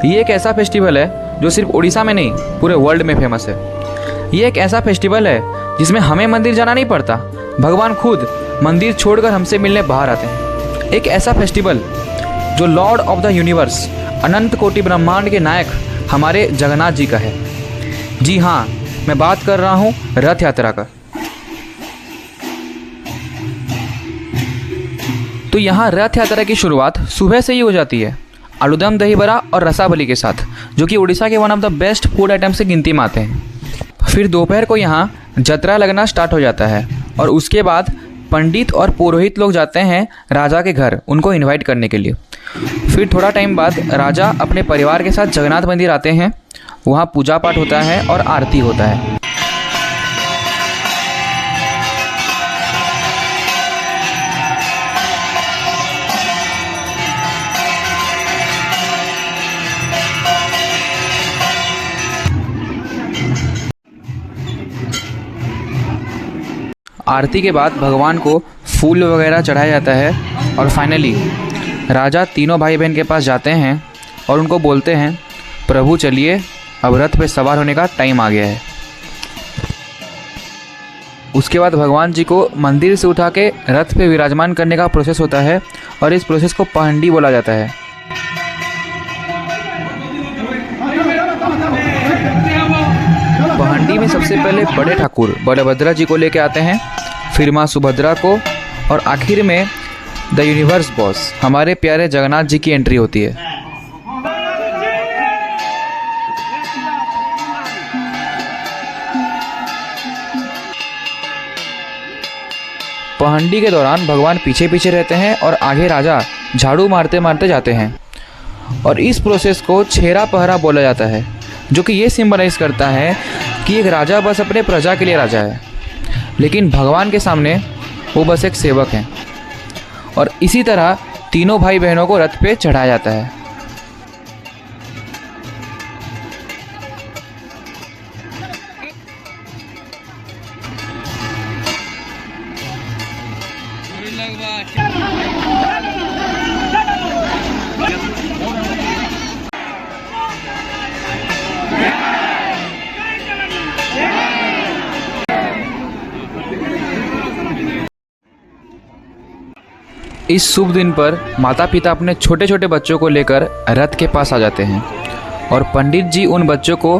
ये एक ऐसा फेस्टिवल है जो सिर्फ उड़ीसा में नहीं पूरे वर्ल्ड में फेमस है। ये एक ऐसा फेस्टिवल है जिसमें हमें मंदिर जाना नहीं पड़ता, भगवान खुद मंदिर छोड़कर हमसे मिलने बाहर आते हैं। एक ऐसा फेस्टिवल जो लॉर्ड ऑफ द यूनिवर्स, अनंत कोटि ब्रह्मांड के नायक हमारे जगन्नाथ जी का है। जी हाँ, मैं बात कर रहा हूँ रथ यात्रा का। तो यहाँ रथ यात्रा की शुरुआत सुबह से ही हो जाती है, आलूदम, दही बड़ा और रसाबली के साथ, जो कि उड़ीसा के one of the best food items की गिनती में आते हैं। फिर दोपहर को यहाँ जतरा लगना स्टार्ट हो जाता है और उसके बाद पंडित और पुरोहित लोग जाते हैं राजा के घर उनको इनवाइट करने के लिए। फिर थोड़ा टाइम बाद राजा अपने परिवार के साथ जगन्नाथ मंदिर आते हैं, वहाँ पूजा पाठ होता है और आरती होता है। आरती के बाद भगवान को फूल वगैरह चढ़ाया जाता है और फाइनली राजा तीनों भाई बहन के पास जाते हैं और उनको बोलते हैं, प्रभु चलिए, अब रथ पे सवार होने का टाइम आ गया है। उसके बाद भगवान जी को मंदिर से उठा के रथ पे विराजमान करने का प्रोसेस होता है और इस प्रोसेस को पहंडी बोला जाता है। पहंडी में सबसे पहले बड़े ठाकुर बलभद्रा जी को लेके आते हैं, फिर माँ सुभद्रा को, और आखिर में द यूनिवर्स बॉस हमारे प्यारे जगन्नाथ जी की एंट्री होती है। पहंडी के दौरान भगवान पीछे पीछे रहते हैं और आगे राजा झाड़ू मारते मारते जाते हैं और इस प्रोसेस को छेरा पहरा बोला जाता है, जो कि ये सिंबलाइज करता है कि एक राजा बस अपने प्रजा के लिए राजा है, लेकिन भगवान के सामने वो बस एक सेवक हैं। और इसी तरह तीनों भाई बहनों को रथ पे चढ़ाया जाता है। इस शुभ दिन पर माता पिता अपने छोटे छोटे बच्चों को लेकर रथ के पास आ जाते हैं और पंडित जी उन बच्चों को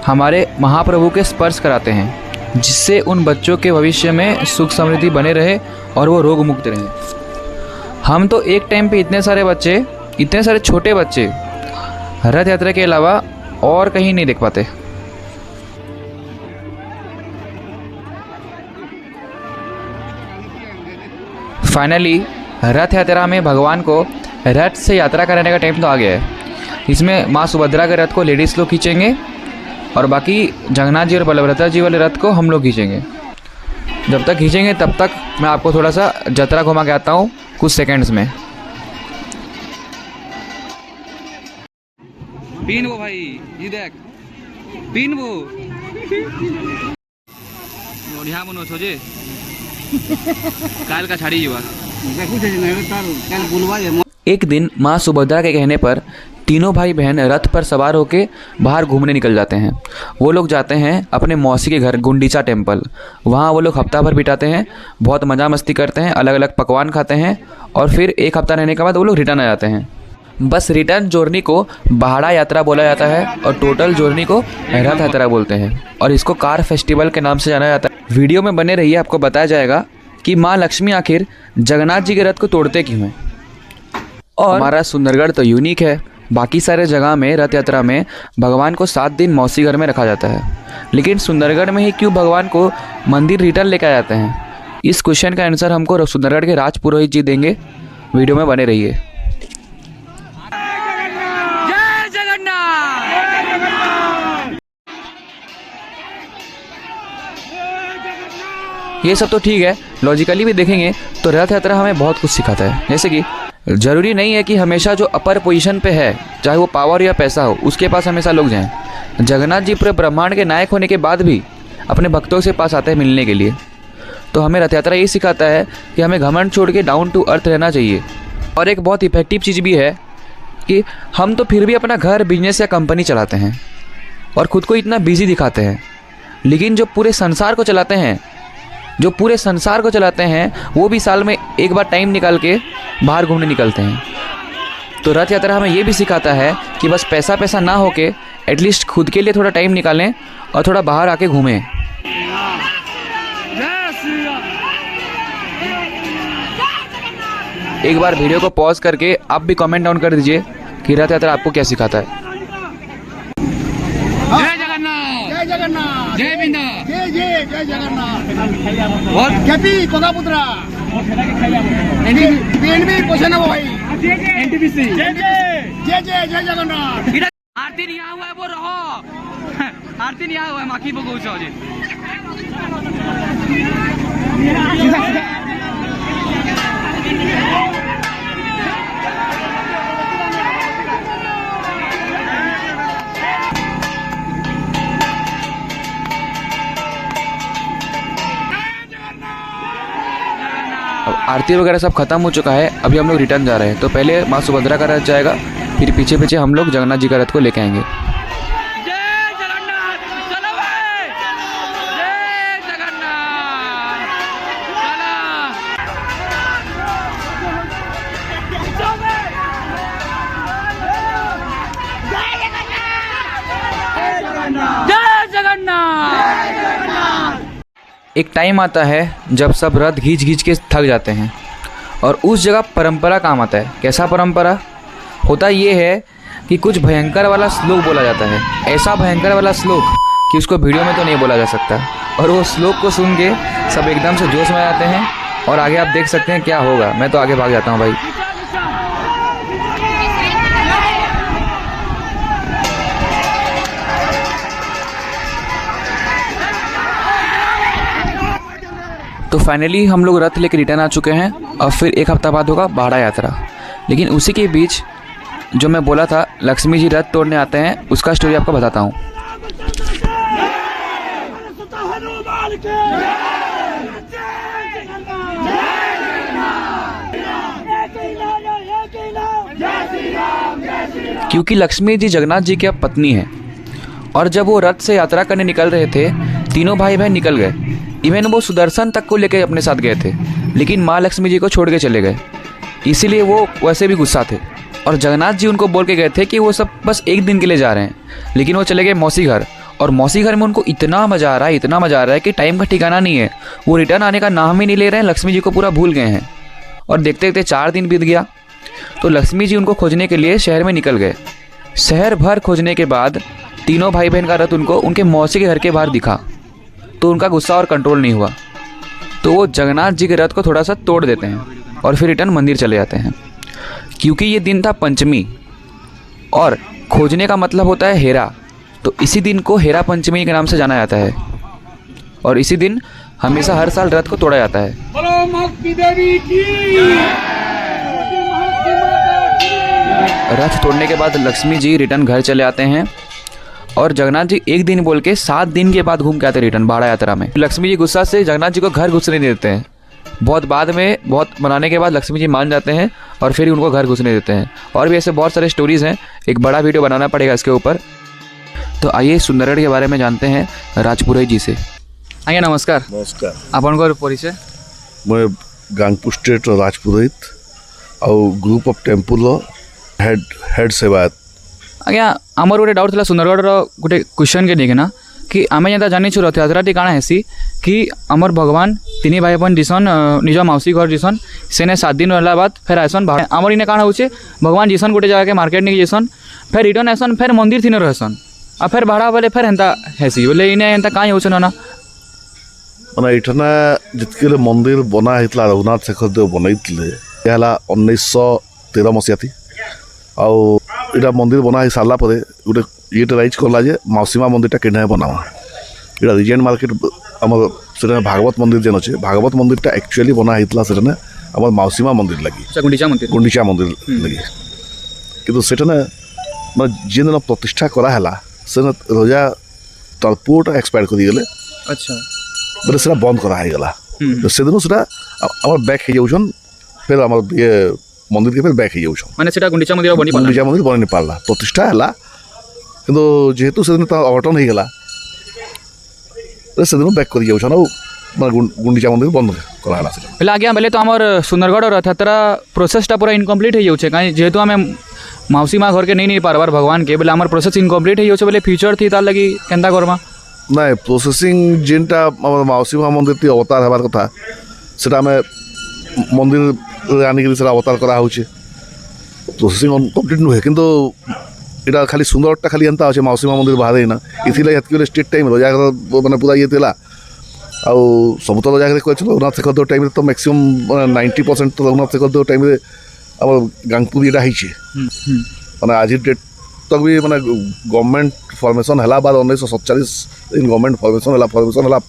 हमारे महाप्रभु के स्पर्श कराते हैं, जिससे उन बच्चों के भविष्य में सुख समृद्धि बने रहे और वो रोग मुक्त रहे। हम तो एक टाइम पे इतने सारे छोटे बच्चे रथ यात्रा के अलावा और कहीं नहीं देख पाते। फाइनली रथ यात्रा में भगवान को रथ से यात्रा कराने का टाइम तो आ गया है। इसमें माँ सुभद्रा के रथ को लेडीज़ लोग खींचेंगे और बाकी जगन्नाथ जी और बलभद्र जी वाले रथ को हम लोग खींचेंगे। जब तक खींचेंगे तब तक मैं आपको थोड़ा सा जतरा घुमा के आता हूँ कुछ सेकंड्स में। पीन वो भाई, ये देख पीन वो बढ़िया मनो सोचे काल का छाड़ी युवा। एक दिन माँ सुभद्रा के कहने पर तीनों भाई बहन रथ पर सवार होकर बाहर घूमने निकल जाते हैं। वो लोग जाते हैं अपने मौसी के घर गुंडीचा टेम्पल। वहाँ वो लोग हफ्ता भर बिताते हैं, बहुत मज़ा मस्ती करते हैं, अलग अलग पकवान खाते हैं और फिर एक हफ्ता रहने के बाद वो लोग रिटर्न आ जाते हैं। बस रिटर्न जर्नी को बाड़ा यात्रा बोला जाता है और टोटल जर्नी को रथ यात्रा बोलते हैं और इसको कार फेस्टिवल के नाम से जाना जाता है। वीडियो में बने रहिए, आपको बताया जाएगा कि माँ लक्ष्मी आखिर जगन्नाथ जी के रथ को तोड़ते क्यों हैं। और हमारा सुंदरगढ़ तो यूनिक है, बाकी सारे जगह में रथ यात्रा में भगवान को 7 दिन मौसी घर में रखा जाता है, लेकिन सुंदरगढ़ में ही क्यों भगवान को मंदिर रिटर्न लेकर आ जाते हैं? इस क्वेश्चन का आंसर हमको सुंदरगढ़ के राज पुरोहित जी देंगे। वीडियो में बने रहिए। ये सब तो ठीक है, लॉजिकली भी देखेंगे तो रथ यात्रा हमें बहुत कुछ सिखाता है। जैसे कि ज़रूरी नहीं है कि हमेशा जो अपर पोजीशन पे है, चाहे वो पावर या पैसा हो, उसके पास हमेशा लोग जाएं। जगन्नाथ जी पूरे ब्रह्मांड के नायक होने के बाद भी अपने भक्तों से पास आते हैं मिलने के लिए। तो हमें रथ यात्रा ये सिखाता है कि हमें घमंड छोड़ के डाउन टू अर्थ रहना चाहिए। और एक बहुत इफेक्टिव चीज़ भी है कि हम तो फिर भी अपना घर, बिजनेस या कंपनी चलाते हैं और ख़ुद को इतना बिजी दिखाते हैं, लेकिन जो पूरे संसार को चलाते हैं वो भी साल में एक बार टाइम निकाल के बाहर घूमने निकलते हैं। तो रथ यात्रा हमें ये भी सिखाता है कि बस पैसा ना होके एटलीस्ट खुद के लिए थोड़ा टाइम निकालें और थोड़ा बाहर आके घूमें। एक बार वीडियो को पॉज करके आप भी कमेंट डाउन कर दीजिए कि रथ यात्रा आपको क्या सिखाता है। जय जगन्नाथ, जय जगन्नाथ, जय बिंदा, जय जय जय जगन्नाथ। और कैपी कोकापुत्रा बीएनबी क्वेश्चन है वो भाई एनटीपीसी। जय जय जय जय जगन्नाथ। आरती नहीं हुआ है वो रहो, आरती नहीं हुआ है माखी बगो जी। आरती वगैरह सब खत्म हो चुका है, अभी हम लोग रिटर्न जा रहे हैं। तो पहले माँ सुभद्रा का रथ जाएगा, फिर पीछे पीछे हम लोग जगन्नाथ जी का रथ को लेके आएंगे। जय जगन्नाथ, चलो भाई, जय जगन्नाथ, जय जगन्नाथ। एक टाइम आता है जब सब रथ घींच के थक जाते हैं और उस जगह परंपरा काम आता है। कैसा परंपरा होता ये है कि कुछ भयंकर वाला श्लोक बोला जाता है, ऐसा भयंकर वाला श्लोक कि उसको वीडियो में तो नहीं बोला जा सकता। और वो श्लोक को सुन के सब एकदम से जोश में आते हैं और आगे आप देख सकते हैं क्या होगा। मैं तो आगे भाग जाता हूँ भाई। तो फाइनली हम लोग रथ लेकर रिटर्न आ चुके हैं और फिर एक हफ्ता बाद होगा बाड़ा यात्रा। लेकिन उसी के बीच जो मैं बोला था लक्ष्मी जी रथ तोड़ने आते हैं, उसका स्टोरी आपको बताता हूँ। क्योंकि लक्ष्मी जी जगन्नाथ जी की पत्नी है और जब वो रथ से यात्रा करने निकल रहे थे, तीनों भाई बहन निकल गए। इवन वो सुदर्शन तक को लेकर अपने साथ गए थे, लेकिन माँ लक्ष्मी जी को छोड़ के चले गए। इसीलिए वो वैसे भी गुस्सा थे और जगन्नाथ जी उनको बोल के गए थे कि वो सब बस एक दिन के लिए जा रहे हैं। लेकिन वो चले गए मौसी घर और मौसी घर में उनको इतना मज़ा आ रहा है कि टाइम का ठिकाना नहीं है। वो रिटर्न आने का नाम ही नहीं ले रहे हैं, लक्ष्मी जी को पूरा भूल गए हैं। और देखते देखते 4 दिन बीत गया तो लक्ष्मी जी उनको खोजने के लिए शहर में निकल गए। शहर भर खोजने के बाद तीनों भाई बहन का रथ उनको उनके मौसी के घर के बाहर दिखा तो उनका गुस्सा और कंट्रोल नहीं हुआ। तो वो जगन्नाथ जी के रथ को थोड़ा सा तोड़ देते हैं और फिर रिटर्न मंदिर चले जाते हैं। क्योंकि ये दिन था पंचमी और खोजने का मतलब होता है हेरा, तो इसी दिन को हेरा पंचमी के नाम से जाना जाता है और इसी दिन हमेशा हर साल रथ को तोड़ा जाता है। रथ तोड़ने के बाद लक्ष्मी जी रिटर्न घर चले आते हैं और जगन्नाथ जी एक दिन बोल के 7 दिन के बाद घूम के आते रिटर्न बाड़ा यात्रा में। लक्ष्मी जी गुस्सा से जगन्नाथ जी को घर घुसने नहीं देते हैं। बहुत बाद में बहुत मनाने के बाद लक्ष्मी जी मान जाते हैं और फिर उनको घर घुसने देते हैं। और भी ऐसे बहुत सारे स्टोरीज़ हैं, एक बड़ा वीडियो बनाना पड़ेगा इसके ऊपर। तो आइए सुंदरगढ़ के बारे में जानते हैं राजपुरोहित जी से। आइए नमस्कार। नमस्कार। आपन परिचय? मैं गांगपुर स्टेट राजपुरोहित और ग्रुप ऑफ टेम्पल हेड सेवायत। आज्ञा आमर गोटे डाउट था सुंदरगढ़ गोटे क्वेश्चन के लेकिन कि आम जेनता जानिछु रथ यात्राटी काଣା हेसी कि आमर भगवान 3 भाई बहन जीसन निज मौसी घर जीसन सेने 7 दिन रहला बाद फिर आसन भाड़ा। आमर इने काଣା होचे भगवान जीसन गोटे जगह के मार्केट नहीं जीसन फिर रिटर्न आसन फिर मंदिर थी रहसन आ फिर भाड़ा बोले फिर हेन्ता हेसी बोले इने हेन्ता काई होचे ना माने इठना जितके मंदिर बना हेतला रघुनाथ शेखर देव बनैतले याला 1913 मसिया थी आउ इटा मंदिर बना ही सारा पर गोटे ये राइज कला जे मौसीमा मंदिरटा केना बनावा इटा रिजेंट मार्केट आमर से भागवत मंदिर जेन अच्छे भागवत मंदिरटा एक्चुअली बना होता से आमर मौसीमा मंदिर लगी गुंडीचा मंदिर लगी किंतु सेटा मैं जेन दिन प्रतिष्ठा कराला से रजा तलपुरटा एक्सपायर कर अच्छा बोले से बंद करागला से दिन से बैक हो जाऊन फिर आम ये मंदिर के बैक हो जाऊँ माने सेटा गुंडीचा मंदिर बनी पाला गुंडीचा मंदिर बन पारा प्रतिष्ठा है किंतु जेहेतु से दिन अघटन हो गला से दिन बैक कर जाऊँ गुंडीचा मंदिर बंद कराला पहले आगे बेले तो आमर सुंदरगढ़ रथयात्रा प्रोसेसटा पूरा इनकम्प्लीट हो जाऊे कहीं जेहेतु आम मौसी माँ घर के नहीं पारबार भगवान के बोले आमर प्रोसेस इनकम्प्लीट हो जाऊे बोले फ्यूचर थी तार लगी केंता करमा ना प्रोसेसिंग जेनटा मौसी माँ मंदिर ती अवतार हबार कथा से मंदिर आनिक अवतार करा प्रोसेसिंग कम्प्लीट नुहे किंतु इटा खाली सुंदरटा खाली एंता अच्छे मौसी माँ मंदिर बाहर ना इतने स्टेट टाइम रजागर मैंने पूरा ये थिला आउ सब तो रजागर कहते रघुनाथ शेखर देव टाइम तो मैक्सिमम 90% तो रघुनाथ शेखर देव टाइम आम गांगपुर यहाँ मैंने आज डेट तक भी मैंने गवर्नमेंट फॉर्मेशन है बाद 1947 गवर्नमेंट फॉर्मेशन है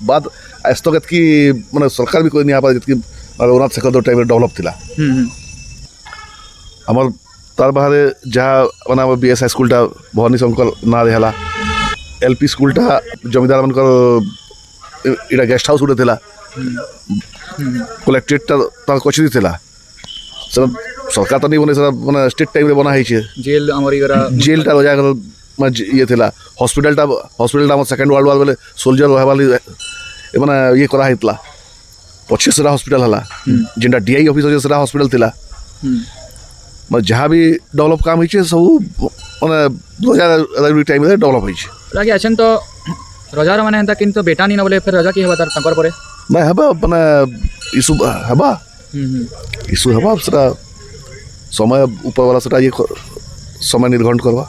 बाद आज तक एतकी मैंने सरकार भी कोई नहीं आ जी रघुनाथ शेखर देव टाइम डेभलप थिला आमर तार बाहर जहाँ मैंने बीएस हाई स्कूलटा भवानी शंकर ना है एलपी स्कूलटा जमीदार मन इटा गेस्ट हाउस गोटे थिला कलेक्ट्रेटटा तार कचेरी थिला सरकार तो नहीं बने मैंने स्टेट टाइम रे बना है जेल जेलटा रजा ये थिला हॉस्पिटलटा आम सेकेंड वर्ल्ड वार बेले सोल्जर रही मैंने ये कराला पछे से हॉस्पिटल है जेनटा डीआई ऑफिस अच्छे से हॉस्पिटल थिला मैं जहाँ भी डेवलप काम हो सब मैंने टाइम डेवलप हो अच्छे तो रजार मैंने एंता किंतु बेटा नहीं ना बोले फिर रजा की हबा तार परे ना हबा मैंने इशू हबा इशू हबा से समय ऊपर वाला से ये समय निर्घंट करवा